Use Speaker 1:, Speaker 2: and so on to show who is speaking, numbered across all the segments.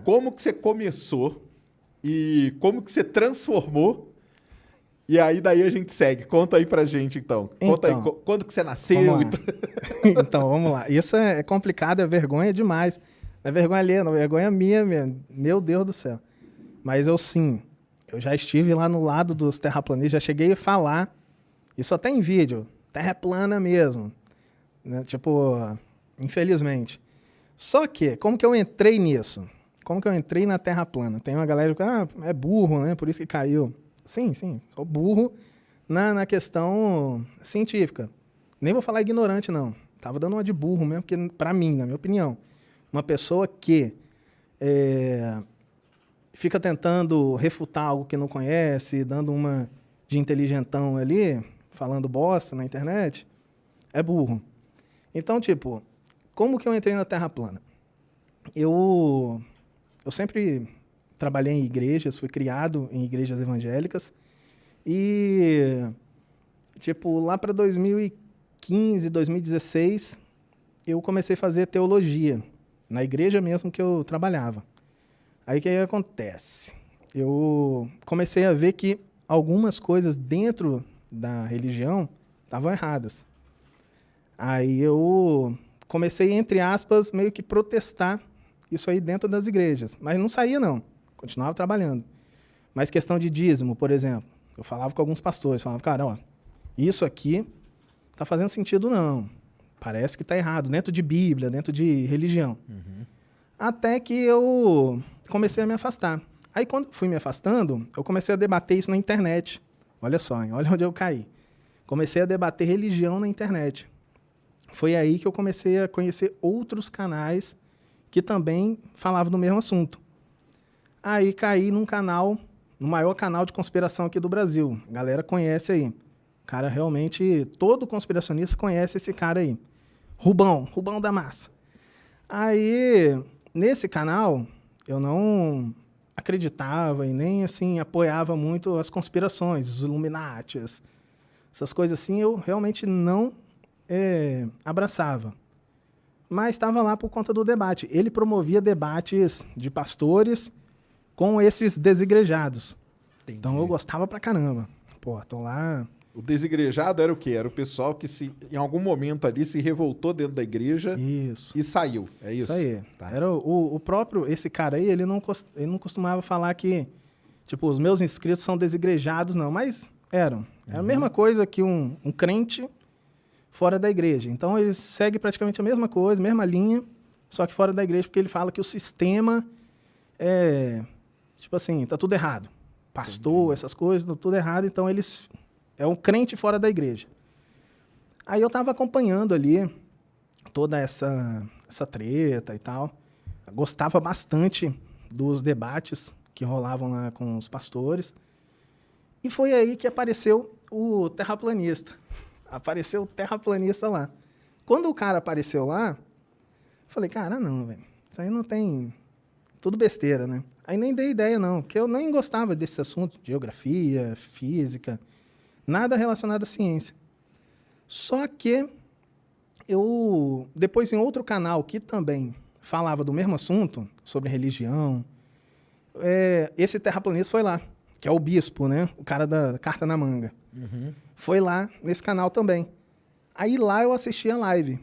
Speaker 1: Como que você começou e como que você transformou. E aí daí a gente segue. Conta aí pra gente, então. Conta aí,
Speaker 2: Então,
Speaker 1: quando que você
Speaker 2: vamos
Speaker 1: nasceu?
Speaker 2: lá. Então, vamos lá. Isso é complicado, é vergonha demais. Não é vergonha alheia, não. É vergonha minha mesmo. Meu Deus do céu. Mas eu já estive lá no lado dos terraplanistas, já cheguei a falar, isso até em vídeo, terra é plana mesmo, né? Tipo, infelizmente. Só que, como que eu entrei nisso? Como que eu entrei na terra plana? Tem uma galera que é burro, né? Por isso que caiu. Sim, sou burro na questão científica. Nem vou falar ignorante, não. Tava dando uma de burro mesmo, porque, pra mim, na minha opinião, uma pessoa que fica tentando refutar algo que não conhece, dando uma de inteligentão ali, falando bosta na internet, é burro. Então, tipo, como que eu entrei na Terra plana? Eu sempre trabalhei em igrejas, fui criado em igrejas evangélicas e, tipo, lá para 2015, 2016, eu comecei a fazer teologia na igreja mesmo que eu trabalhava. Aí o que acontece? Eu comecei a ver que algumas coisas dentro da religião estavam erradas. Aí eu comecei, entre aspas, meio que protestar isso aí dentro das igrejas. Mas não saía, não. Continuava trabalhando. Mas questão de dízimo, por exemplo. Eu falava com alguns pastores, falava, cara, ó, isso aqui tá fazendo sentido não. Parece que tá errado, dentro de Bíblia, dentro de religião. Até que eu comecei a me afastar. Aí, quando eu fui me afastando, eu comecei a debater isso na internet. Olha só, hein? Olha onde eu caí. Comecei a debater religião na internet. Foi aí que eu comecei a conhecer outros canais que também falavam do mesmo assunto. Aí caí num canal, no maior canal de conspiração aqui do Brasil. A galera conhece aí. O cara realmente, todo conspiracionista conhece esse cara aí. Rubão da Massa. Aí, nesse canal, eu não acreditava e nem assim apoiava muito as conspirações, os Illuminatis, essas coisas assim, eu realmente não abraçava. Mas estava lá por conta do debate. Ele promovia debates de pastores com esses desigrejados.
Speaker 1: Entendi.
Speaker 2: Então eu gostava pra caramba. Pô, tô lá.
Speaker 1: O desigrejado era o quê? Era o pessoal que em algum momento ali se revoltou dentro da igreja
Speaker 2: Isso.
Speaker 1: e saiu. É isso?
Speaker 2: Isso aí.
Speaker 1: Tá.
Speaker 2: Era o próprio, esse cara aí, ele não costumava falar que, tipo, os meus inscritos são desigrejados, não. Mas eram. Era a mesma coisa que um crente fora da igreja. Então ele segue praticamente a mesma coisa, mesma linha, só que fora da igreja, porque ele fala que o sistema tipo assim, tá tudo errado. Pastor, essas coisas, tá tudo errado, então eles é um crente fora da igreja. Aí eu tava acompanhando ali toda essa treta e tal. Eu gostava bastante dos debates que rolavam lá com os pastores. E foi aí que apareceu o terraplanista. Apareceu o terraplanista lá. Quando o cara apareceu lá, eu falei, cara, não, velho. Isso aí não tem... Tudo besteira, né? Aí nem dei ideia, não. Porque eu nem gostava desse assunto. Geografia, física. Nada relacionado à ciência. Só que eu... Depois, em outro canal que também falava do mesmo assunto, sobre religião, esse terraplanista foi lá. Que é o bispo, né? O cara da carta na manga. Foi lá nesse canal também. Aí lá eu assisti a live.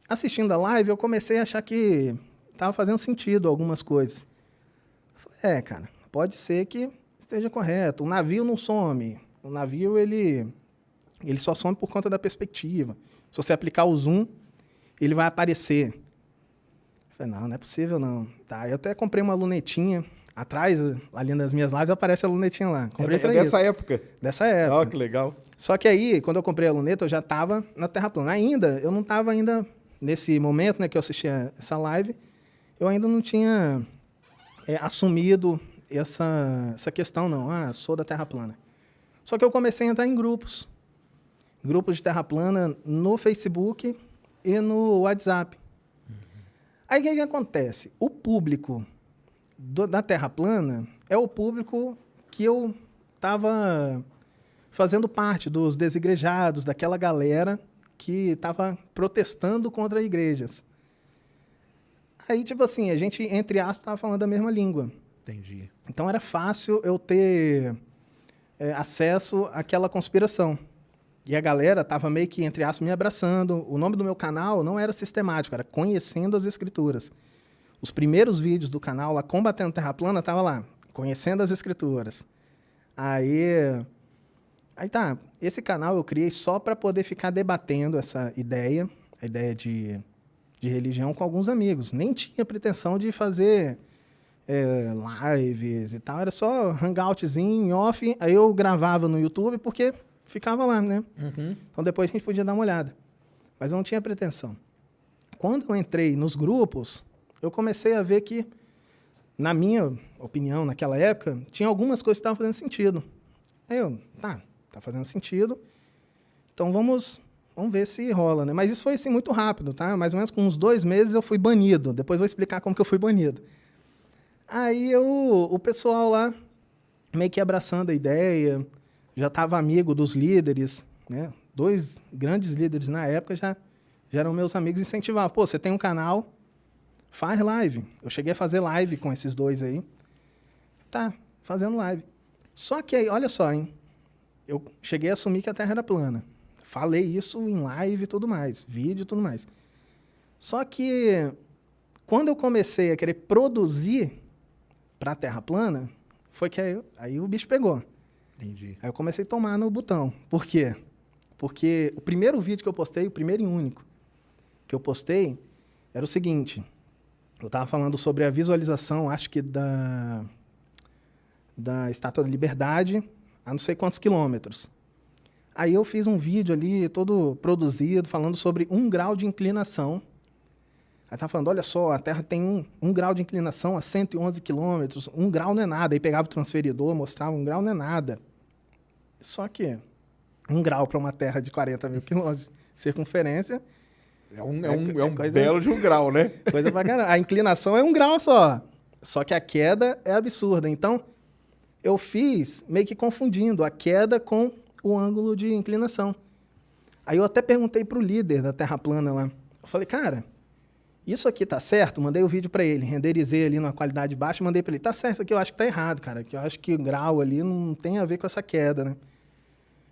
Speaker 2: Assistindo a live, eu comecei a achar que estava fazendo sentido algumas coisas. Falei, cara, pode ser que esteja correto. O navio não some. O navio, ele só some por conta da perspectiva. Se você aplicar o zoom, ele vai aparecer. Falei, não é possível não. Tá, eu até comprei uma lunetinha. Atrás, ali nas minhas lives, aparece a lunetinha lá. Comprei pra
Speaker 1: dessa
Speaker 2: isso.
Speaker 1: época?
Speaker 2: Dessa época.
Speaker 1: Ó, que legal.
Speaker 2: Só que aí, quando eu comprei a luneta, eu já estava na Terra plana. Ainda, eu não estava ainda, nesse momento, né, que eu assistia essa live, eu ainda não tinha assumido essa questão, não. Ah, sou da Terra plana. Só que eu comecei a entrar em grupos. Grupos de Terra plana no Facebook e no WhatsApp. Aí, o que acontece? O público da Terra plana é o público que eu estava fazendo parte dos desigrejados, daquela galera que estava protestando contra igrejas. Aí, tipo assim, a gente, entre aspas, tava falando a mesma língua.
Speaker 1: Entendi.
Speaker 2: Então era fácil eu ter acesso àquela conspiração. E a galera tava meio que, entre aspas, me abraçando. O nome do meu canal não era Sistemático, era Conhecendo as Escrituras. Os primeiros vídeos do canal lá, Combatendo Terra Plana, tava lá, Conhecendo as Escrituras. Aí tá, esse canal eu criei só para poder ficar debatendo essa ideia, a ideia de religião com alguns amigos. Nem tinha pretensão de fazer lives e tal, era só hangoutzinho, off, aí eu gravava no YouTube porque ficava lá, né?
Speaker 1: Uhum.
Speaker 2: Então depois a gente podia dar uma olhada. Mas eu não tinha pretensão. Quando eu entrei nos grupos, eu comecei a ver que, na minha opinião, naquela época, tinha algumas coisas que estavam fazendo sentido. Aí eu, tá fazendo sentido, então vamos ver se rola, né? Mas isso foi, assim, muito rápido, tá? Mais ou menos com uns 2 meses eu fui banido. Depois eu vou explicar como que eu fui banido. Aí o pessoal lá, meio que abraçando a ideia, já estava amigo dos líderes, né? 2 grandes líderes na época já eram meus amigos e incentivavam. Pô, você tem um canal, faz live. Eu cheguei a fazer live com esses 2 aí. Tá, fazendo live. Só que aí, olha só, hein? Eu cheguei a assumir que a Terra era plana. Falei isso em live e tudo mais, vídeo e tudo mais. Só que, quando eu comecei a querer produzir para a Terra plana, foi que aí o bicho pegou.
Speaker 1: Entendi.
Speaker 2: Aí eu comecei a tomar no botão. Por quê? Porque o primeiro vídeo que eu postei, o primeiro e único que eu postei, era o seguinte. Eu estava falando sobre a visualização, acho que da Estátua da Liberdade, a não sei quantos quilômetros. Aí eu fiz um vídeo ali, todo produzido, falando sobre 1 grau de inclinação. Aí tava falando, olha só, a Terra tem 1 grau de inclinação a 111 quilômetros, 1 grau não é nada. Aí pegava o transferidor, mostrava 1 grau não é nada. Só que 1 grau para uma Terra de 40 mil quilômetros de circunferência...
Speaker 1: É um
Speaker 2: coisa,
Speaker 1: belo de 1 grau, né?
Speaker 2: Coisa pra caramba. A inclinação é 1 grau só. Só que a queda é absurda. Então, eu fiz meio que confundindo a queda com o ângulo de inclinação. Aí eu até perguntei pro líder da Terra Plana lá. Eu falei, cara, isso aqui tá certo? Mandei o vídeo para ele, renderizei ali numa qualidade baixa, mandei para ele, tá certo, isso aqui eu acho que tá errado, cara, que eu acho que o grau ali não tem a ver com essa queda, né?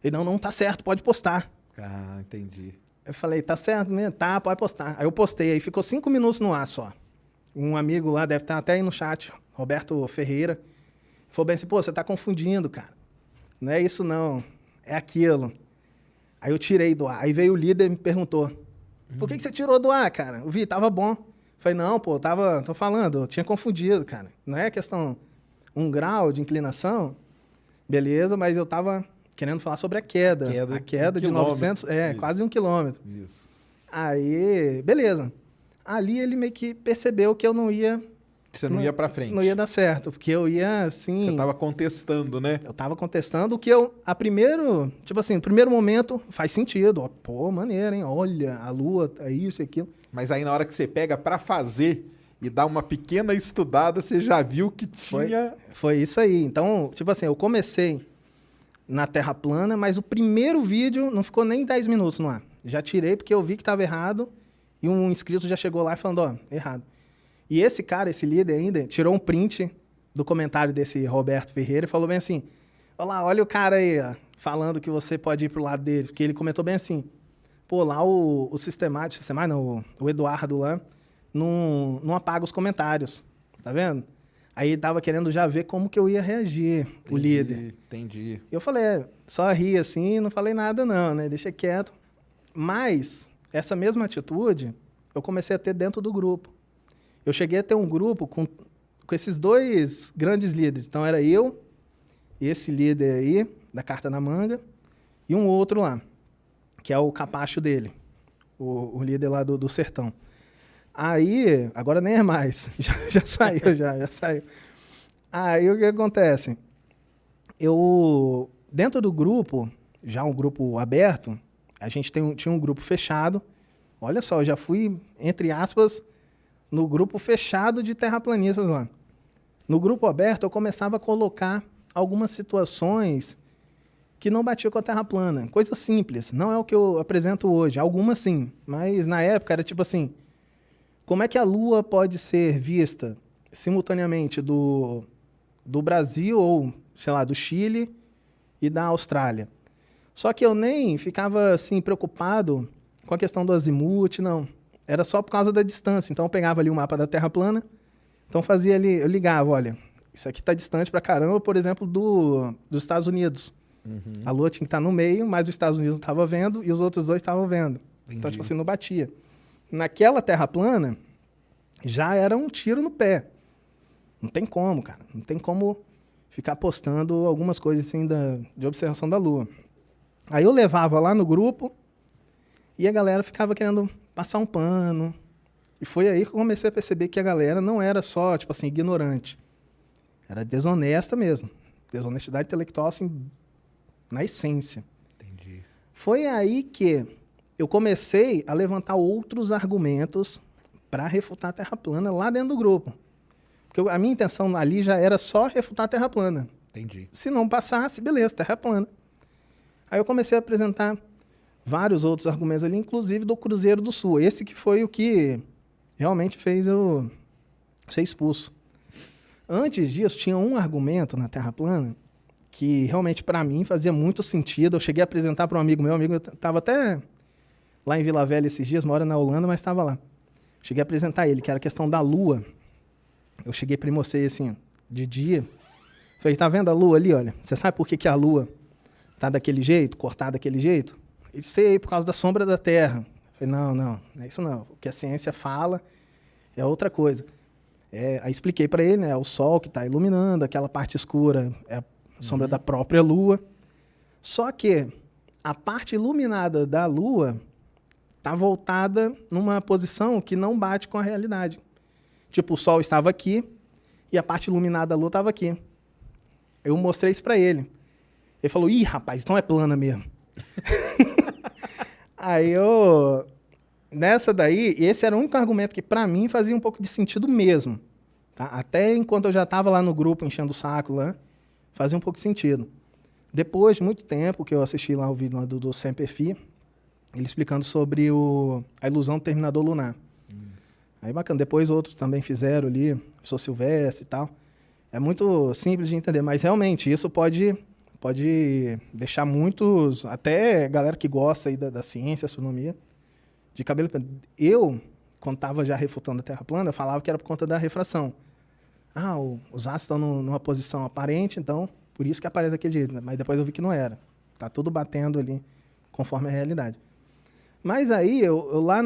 Speaker 2: Ele, não tá certo, pode postar.
Speaker 1: Ah, entendi.
Speaker 2: Eu falei, tá certo mesmo? Tá, pode postar. Aí eu postei, aí ficou 5 minutos no ar só. Um amigo lá, deve estar até aí no chat, Roberto Ferreira, falou bem assim, pô, você tá confundindo, cara. Não é isso não, é aquilo. Aí eu tirei do ar. Aí veio o líder e me perguntou, por que você tirou do ar, cara? Eu vi, tava bom. Falei, não, pô, tô falando, eu tinha confundido, cara. Não é questão 1 grau de inclinação, beleza, mas eu tava querendo falar sobre a queda. A queda de 900,
Speaker 1: Isso.
Speaker 2: quase 1 quilômetro.
Speaker 1: Isso.
Speaker 2: Aí, beleza. Ali ele meio que percebeu que eu não ia...
Speaker 1: Você não ia pra frente.
Speaker 2: Não ia dar certo, porque eu ia, assim...
Speaker 1: Você tava contestando, né?
Speaker 2: Eu tava contestando o que eu, no primeiro momento, faz sentido. Ó, pô, maneiro, hein? Olha, a Lua, é isso e aquilo.
Speaker 1: Mas aí na hora que você pega pra fazer e dá uma pequena estudada, você já viu que tinha...
Speaker 2: Foi isso aí. Então, tipo assim, eu comecei na Terra plana, mas o primeiro vídeo não ficou nem 10 minutos no ar. Já tirei porque eu vi que tava errado e um inscrito já chegou lá falando, ó, errado. E esse cara, esse líder ainda, tirou um print do comentário desse Roberto Ferreira e falou bem assim, olha o cara aí, ó, falando que você pode ir pro lado dele. Porque ele comentou bem assim, pô, lá o o Eduardo lá, não apaga os comentários, tá vendo? Aí ele tava querendo já ver como que eu ia reagir, o líder.
Speaker 1: Entendi.
Speaker 2: Eu falei, só ri assim, não falei nada não, né? Deixa quieto. Mas, essa mesma atitude, eu comecei a ter dentro do grupo. Eu cheguei a ter um grupo com esses 2 grandes líderes. Então, era eu, esse líder aí, da Carta na Manga, e um outro lá, que é o capacho dele, o líder lá do sertão. Aí, agora nem é mais, já saiu, já saiu. Aí, o que acontece? Dentro do grupo, já um grupo aberto, a gente tinha um grupo fechado. Olha só, eu já fui, entre aspas, no grupo fechado de terraplanistas lá. No grupo aberto, eu começava a colocar algumas situações que não batiam com a Terra plana. Coisa simples, não é o que eu apresento hoje. Algumas sim, mas na época era tipo assim, como é que a Lua pode ser vista simultaneamente do Brasil ou, sei lá, do Chile e da Austrália. Só que eu nem ficava assim preocupado com a questão do azimuth, não. Era só por causa da distância. Então eu pegava ali o mapa da Terra plana, então fazia ali, eu ligava, olha, isso aqui está distante pra caramba, por exemplo, dos Estados Unidos. A Lua tinha que estar no meio, mas os Estados Unidos não estava vendo e os outros dois estavam vendo.
Speaker 1: Entendi.
Speaker 2: Então, tipo assim, não batia. Naquela Terra plana, já era um tiro no pé. Não tem como, cara. Não tem como ficar postando algumas coisas assim de observação da Lua. Aí eu levava lá no grupo e a galera ficava querendo passar um pano. E foi aí que eu comecei a perceber que a galera não era só, tipo assim, ignorante. Era desonesta mesmo. Desonestidade intelectual, assim, na essência.
Speaker 1: Entendi.
Speaker 2: Foi aí que eu comecei a levantar outros argumentos para refutar a Terra plana lá dentro do grupo. Porque a minha intenção ali já era só refutar a Terra plana.
Speaker 1: Entendi.
Speaker 2: Se não passasse, beleza, Terra plana. Aí eu comecei a apresentar vários outros argumentos ali, inclusive do Cruzeiro do Sul. Esse que foi o que realmente fez eu ser expulso. Antes disso, tinha um argumento na Terra plana que realmente para mim fazia muito sentido. Eu cheguei a apresentar para um amigo meu, estava até lá em Vila Velha esses dias, mora na Holanda, mas estava lá. Cheguei a apresentar ele, que era a questão da Lua. Eu cheguei para ele, mostrei assim, de dia. Falei, tá vendo a Lua ali, olha? Você sabe por que a Lua tá daquele jeito, cortada daquele jeito? Ele sei, por causa da sombra da Terra. Falei, não é isso não. O que a ciência fala é outra coisa. Aí expliquei para ele, né? É o Sol que está iluminando, aquela parte escura é a sombra da própria Lua. Só que a parte iluminada da Lua está voltada numa posição que não bate com a realidade. Tipo, o Sol estava aqui e a parte iluminada da Lua estava aqui. Eu mostrei isso para ele. Ele falou, ih, rapaz, então é plana mesmo. Aí eu... Nessa daí, esse era o único argumento que para mim fazia um pouco de sentido mesmo. Tá? Até enquanto eu já estava lá no grupo enchendo o saco lá, fazia um pouco de sentido. Depois de muito tempo que eu assisti lá o vídeo lá do Semperfi, ele explicando sobre a ilusão do terminador lunar. Aí bacana. Depois outros também fizeram ali, o professor Silvestre e tal. É muito simples de entender, mas realmente isso pode deixar muitos, até galera que gosta aí da ciência, astronomia, de cabelo. Eu, quando estava já refutando a Terra plana, eu falava que era por conta da refração. Os astros estão numa posição aparente, então por isso que aparece daquele jeito. Mas depois eu vi que não era. Tá tudo batendo ali conforme a realidade. Mas aí, eu lá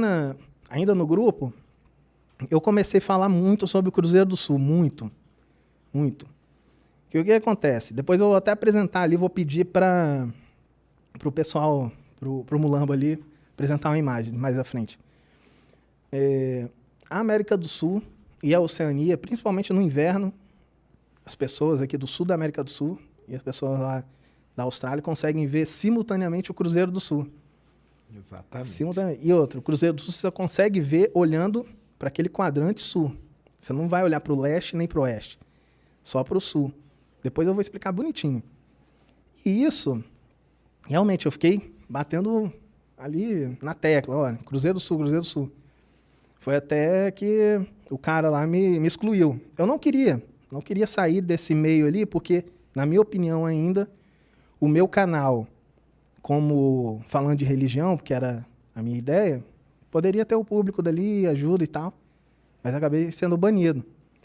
Speaker 2: ainda no grupo, eu comecei a falar muito sobre o Cruzeiro do Sul. Muito. Muito. O que acontece? Depois eu vou até apresentar ali, vou pedir para o pessoal, para o Mulambo ali, apresentar uma imagem mais à frente. A América do Sul e a Oceania, principalmente no inverno, as pessoas aqui do sul da América do Sul e as pessoas lá da Austrália conseguem ver simultaneamente o Cruzeiro do Sul.
Speaker 1: Exatamente.
Speaker 2: E outro, o Cruzeiro do Sul você consegue ver olhando para aquele quadrante sul. Você não vai olhar para o leste nem para o oeste, só para o sul. Depois eu vou explicar bonitinho. E isso, realmente, eu fiquei batendo ali na tecla, olha, Cruzeiro do Sul, Cruzeiro do Sul. Foi até que o cara lá me excluiu. Eu não queria sair desse meio ali, porque, na minha opinião ainda, o meu canal, como falando de religião, porque era a minha ideia, poderia ter o público dali, ajuda e tal, mas acabei sendo banido.